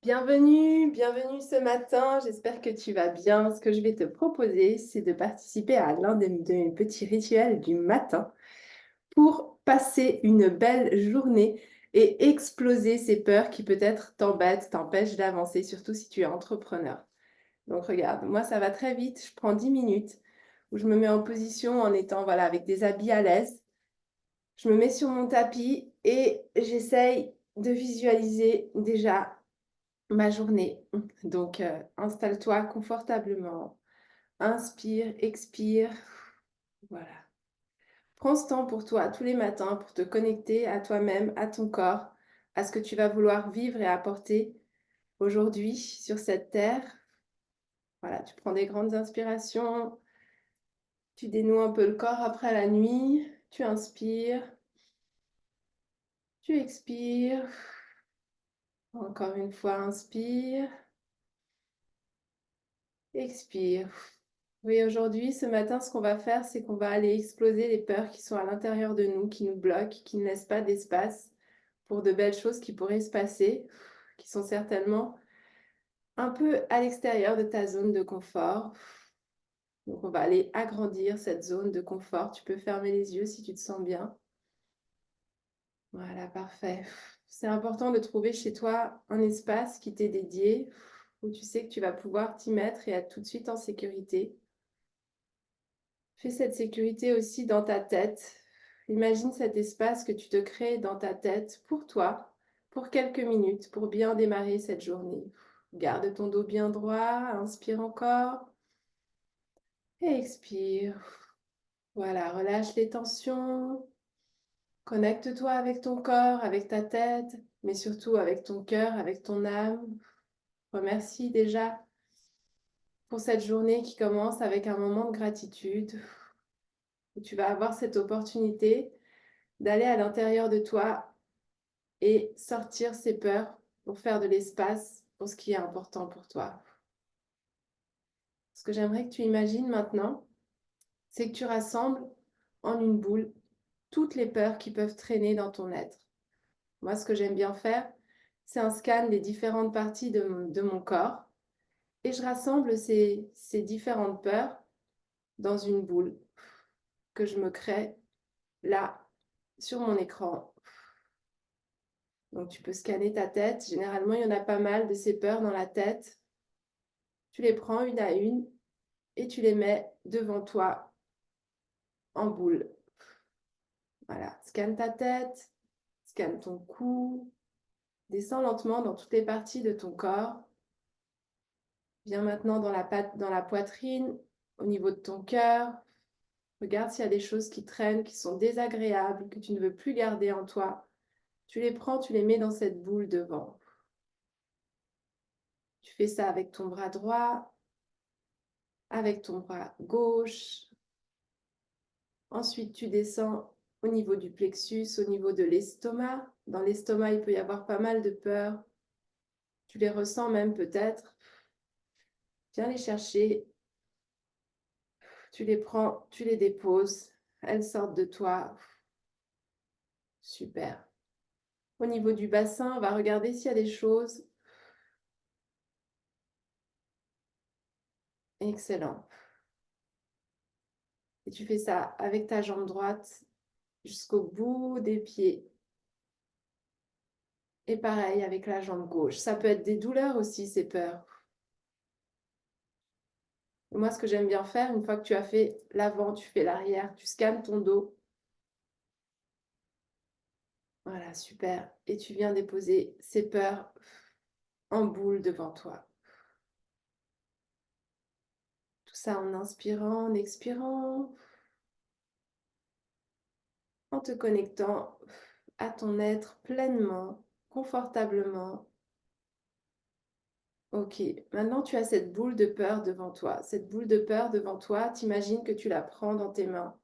Bienvenue, bienvenue ce matin. J'espère que tu vas bien. Ce que je vais te proposer, c'est de participer à l'un de mes petits rituels du matin pour passer une belle journée et exploser ces peurs qui peut-être t'embêtent, t'empêchent d'avancer, surtout si tu es entrepreneur. Donc regarde, moi ça va très vite. Je prends 10 minutes où je me mets en position en étant voilà, avec des habits à l'aise. Je me mets sur mon tapis et j'essaye de visualiser déjà ma journée. Donc, installe-toi confortablement. Inspire, expire. Voilà. Prends ce temps pour toi tous les matins pour te connecter à toi-même, à ton corps, à ce que tu vas vouloir vivre et apporter aujourd'hui sur cette terre. Voilà, tu prends des grandes inspirations, tu dénoues un peu le corps après la nuit, tu inspires, tu expires. Encore une fois, inspire, expire. Oui, aujourd'hui, ce matin, ce qu'on va faire, c'est qu'on va aller exploser les peurs qui sont à l'intérieur de nous, qui nous bloquent, qui ne laissent pas d'espace pour de belles choses qui pourraient se passer, qui sont certainement un peu à l'extérieur de ta zone de confort. Donc, on va aller agrandir cette zone de confort. Tu peux fermer les yeux si tu te sens bien. Voilà, parfait. C'est important de trouver chez toi un espace qui t'est dédié, où tu sais que tu vas pouvoir t'y mettre et être tout de suite en sécurité. Fais cette sécurité aussi dans ta tête. Imagine cet espace que tu te crées dans ta tête pour toi, pour quelques minutes, pour bien démarrer cette journée. Garde ton dos bien droit, inspire encore et expire. Voilà, relâche les tensions, connecte-toi avec ton corps, avec ta tête, mais surtout avec ton cœur, avec ton âme. Remercie déjà pour cette journée qui commence avec un moment de gratitude où tu vas avoir cette opportunité d'aller à l'intérieur de toi et sortir ces peurs pour faire de l'espace pour ce qui est important pour toi. Ce que j'aimerais que tu imagines maintenant, c'est que tu rassembles en une boule toutes les peurs qui peuvent traîner dans ton être. Moi, ce que j'aime bien faire, c'est un scan des différentes parties de mon corps et je rassemble ces différentes peurs dans une boule que je me crée là sur mon écran. Donc tu peux scanner ta tête. Généralement, il y en a pas mal de ces peurs dans la tête. Tu les prends une à une et tu les mets devant toi en boule. Voilà, scanne ta tête, scanne ton cou, descends lentement dans toutes les parties de ton corps. Viens maintenant dans la poitrine, au niveau de ton cœur. Regarde s'il y a des choses qui traînent, qui sont désagréables, que tu ne veux plus garder en toi. Tu les prends, tu les mets dans cette boule devant. Tu fais ça avec ton bras droit, avec ton bras gauche. Ensuite, tu descends au niveau du plexus, au niveau de l'estomac. Dans l'estomac, il peut y avoir pas mal de peurs. Tu les ressens même peut-être. Viens les chercher. Tu les prends, tu les déposes. Elles sortent de toi. Super. Au niveau du bassin, on va regarder s'il y a des choses. Excellent. Et tu fais ça avec ta jambe droite jusqu'au bout des pieds. Et pareil avec la jambe gauche. Ça peut être des douleurs aussi, ces peurs. Et moi, ce que j'aime bien faire, une fois que tu as fait l'avant, tu fais l'arrière, tu scannes ton dos. Voilà, super. Et tu viens déposer ces peurs en boule devant toi. Tout ça en inspirant, en expirant, en te connectant à ton être pleinement, confortablement. Ok, maintenant tu as cette boule de peur devant toi. Cette boule de peur devant toi, t'imagines que tu la prends dans tes mains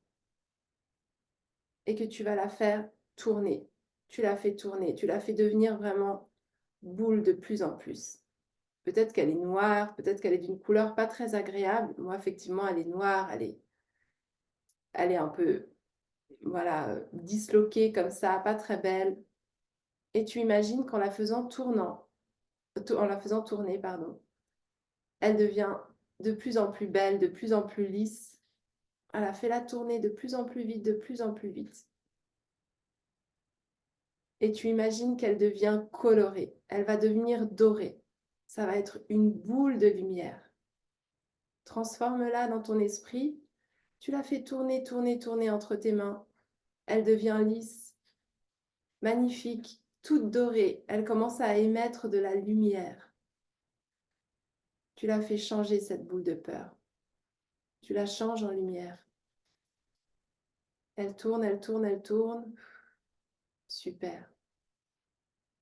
et que tu vas la faire tourner. Tu la fais tourner, tu la fais devenir vraiment boule de plus en plus. Peut-être qu'elle est noire, peut-être qu'elle est d'une couleur pas très agréable. Moi, effectivement, elle est noire, elle est un peu, voilà, disloquée comme ça, pas très belle. Et tu imagines qu'en la faisant tournant, en la faisant tourner, pardon. Elle devient de plus en plus belle, de plus en plus lisse. Voilà, fais-la tourner de plus en plus vite, de plus en plus vite. Et tu imagines qu'elle devient colorée. Elle va devenir dorée. Ça va être une boule de lumière. Transforme-la dans ton esprit. Tu la fais tourner, tourner, tourner entre tes mains. Elle devient lisse, magnifique, toute dorée. Elle commence à émettre de la lumière. Tu la fais changer, cette boule de peur. Tu la changes en lumière. Elle tourne, elle tourne, elle tourne. Super.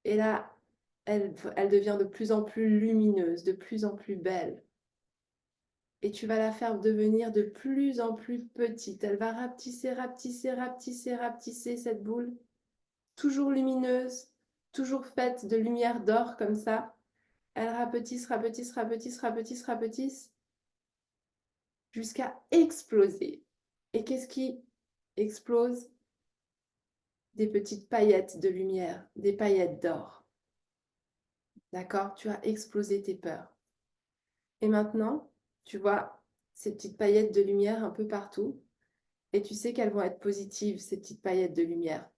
Et là, elle devient de plus en plus lumineuse, de plus en plus belle. Et tu vas la faire devenir de plus en plus petite. Elle va rapetisser, rapetisser, rapetisser, rapetisser cette boule. Toujours lumineuse, toujours faite de lumière d'or comme ça. Elle rapetisse, rapetisse, rapetisse, rapetisse, rapetisse, jusqu'à exploser. Et qu'est-ce qui explose? Des petites paillettes de lumière, des paillettes d'or. D'accord? Tu as explosé tes peurs. Et maintenant, tu vois ces petites paillettes de lumière un peu partout. Et tu sais qu'elles vont être positives, ces petites paillettes de lumière.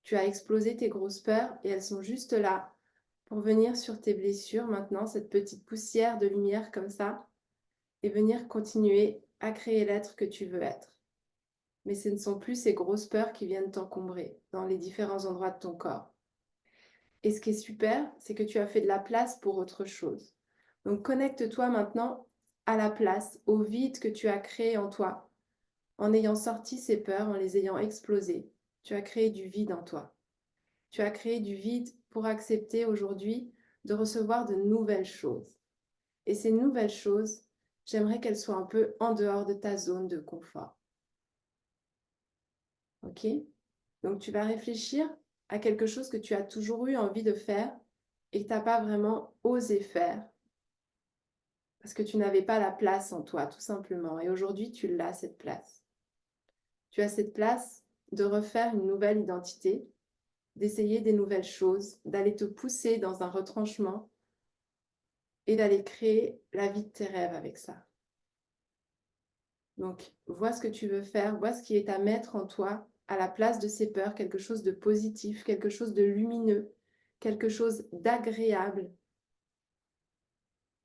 Tu as explosé tes grosses peurs et elles sont juste là pour venir sur tes blessures maintenant, cette petite poussière de lumière comme ça, et venir continuer à créer l'être que tu veux être. Mais ce ne sont plus ces grosses peurs qui viennent t'encombrer dans les différents endroits de ton corps. Et ce qui est super, c'est que tu as fait de la place pour autre chose. Donc connecte-toi maintenant à la place, au vide que tu as créé en toi. En ayant sorti ces peurs, en les ayant explosées, tu as créé du vide en toi. Tu as créé du vide pour accepter aujourd'hui de recevoir de nouvelles choses. Et ces nouvelles choses, j'aimerais qu'elles soient un peu en dehors de ta zone de confort. Ok? Donc tu vas réfléchir à quelque chose que tu as toujours eu envie de faire et que tu n'as pas vraiment osé faire parce que tu n'avais pas la place en toi, tout simplement. Et aujourd'hui, tu l'as, cette place. Tu as cette place de refaire une nouvelle identité, d'essayer des nouvelles choses, d'aller te pousser dans un retranchement et d'aller créer la vie de tes rêves avec ça. Donc, vois ce que tu veux faire, vois ce qui est à mettre en toi à la place de ces peurs, quelque chose de positif, quelque chose de lumineux, quelque chose d'agréable,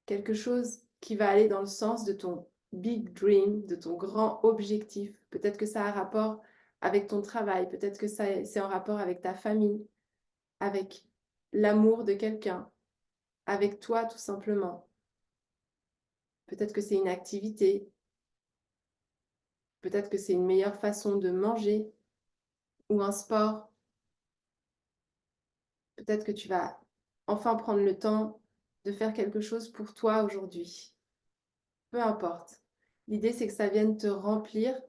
quelque chose qui va aller dans le sens de ton big dream, de ton grand objectif. Peut-être que ça a un rapport avec ton travail, peut-être que c'est en rapport avec ta famille, avec l'amour de quelqu'un, avec toi tout simplement. Peut-être que c'est une activité, peut-être que c'est une meilleure façon de manger ou un sport. Peut-être que tu vas enfin prendre le temps de faire quelque chose pour toi aujourd'hui. Peu importe. L'idée, c'est que ça vienne te remplir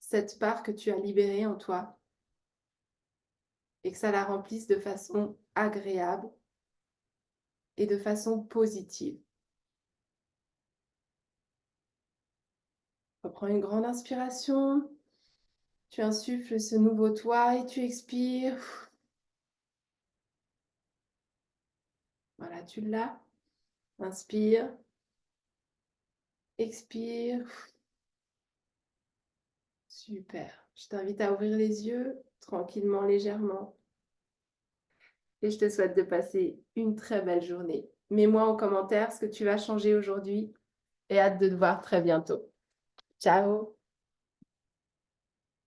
cette part que tu as libérée en toi et que ça la remplisse de façon agréable et de façon positive. Reprends une grande inspiration. Tu insuffles ce nouveau toi et tu expires. Voilà, tu l'as. Inspire. Expire. Super. Je t'invite à ouvrir les yeux tranquillement, légèrement. Et je te souhaite de passer une très belle journée. Mets-moi en commentaire ce que tu vas changer aujourd'hui et hâte de te voir très bientôt. Ciao!